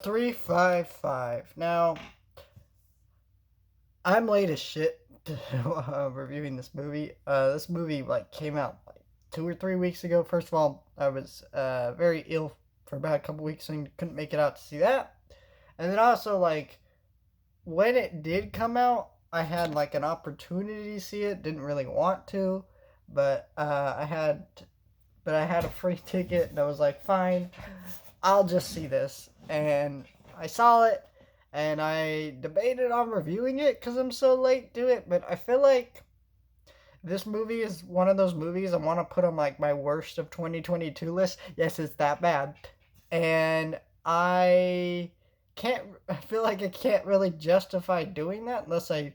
355. Now, I'm late as shit reviewing this movie. This movie came out like 2 or 3 weeks ago. First of all, I was very ill for about a couple weeks and couldn't make it out to see that. And then also when it did come out, I had an opportunity to see it. Didn't really want to, but I had a free ticket and I was like, fine, I'll just see this. And I saw it and I debated on reviewing it because I'm so late to it, but I feel like this movie is one of those movies I want to put on my worst of 2022 list. Yes, it's that bad. And I feel like I can't really justify doing that unless in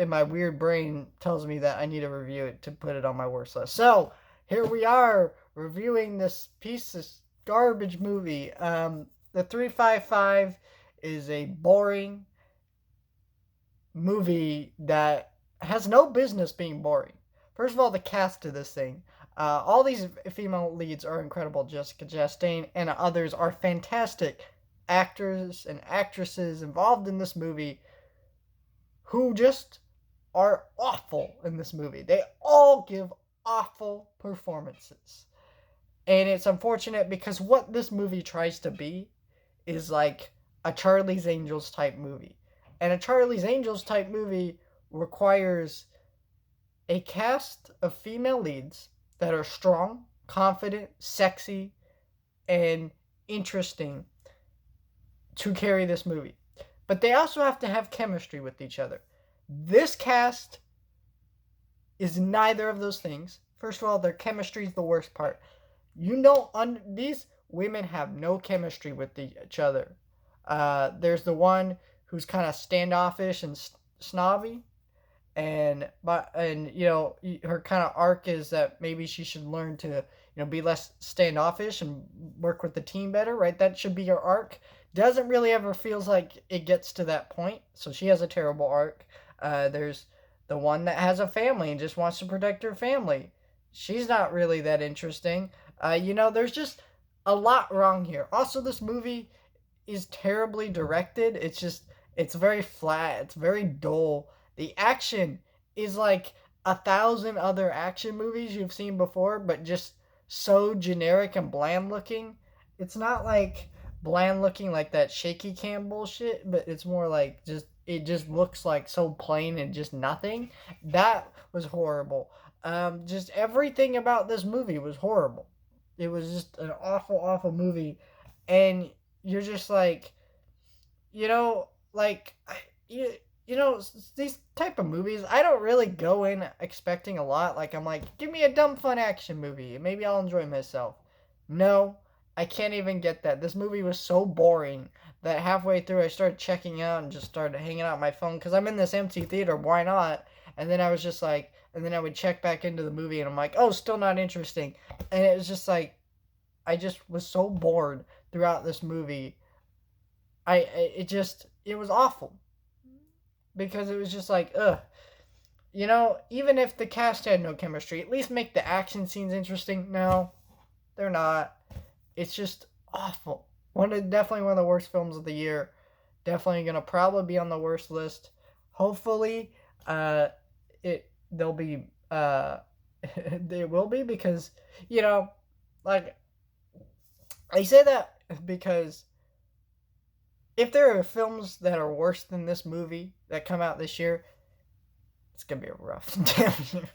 my weird brain tells me that I need to review it to put it on my worst list. So here we are reviewing this piece of garbage movie. The 355 is a boring movie that has no business being boring. First of all, the cast of this thing. All these female leads are incredible. Jessica Chastain and others are fantastic actors and actresses involved in this movie who just are awful in this movie. They all give awful performances. And it's unfortunate because what this movie tries to be is like a Charlie's Angels type movie. And a Charlie's Angels type movie requires a cast of female leads that are strong, confident, sexy, and interesting to carry this movie. But they also have to have chemistry with each other. This cast is neither of those things. First of all, their chemistry is the worst part. These women have no chemistry with each other. There's the one who's kind of standoffish and snobby, and her kind of arc is that maybe she should learn to be less standoffish and work with the team better, right? That should be her arc. Doesn't really ever feels like it gets to that point, so she has a terrible arc. There's the one that has a family and just wants to protect her family. She's not really that interesting. There's just a lot wrong here. Also, this movie is terribly directed. It's very flat. It's very dull. The action is like 1,000 other action movies you've seen before, but just so generic and bland looking. It's not like bland looking like that shaky cam bullshit, but it's more like it just looks like so plain and just nothing. That was horrible. Just everything about this movie was horrible. It was just an awful, awful movie, and you're just like, you know, like you, these type of movies. I don't really go in expecting a lot. Like I'm like, give me a dumb, fun action movie, and maybe I'll enjoy myself. No, I can't even get that. This movie was so boring that halfway through I started checking out and just started hanging out my phone because I'm in this empty theater. Why not? And then I was just like, and then I would check back into the movie and I'm like, oh, still not interesting. And it was just like, I just was so bored throughout this movie. It was awful because it was just like, ugh. Even if the cast had no chemistry, at least make the action scenes interesting. No, they're not. It's just awful. Definitely one of the worst films of the year. Definitely gonna probably be on the worst list. Hopefully, they'll be they will be because like I say that because if there are films that are worse than this movie that come out this year, it's gonna be a rough damn year.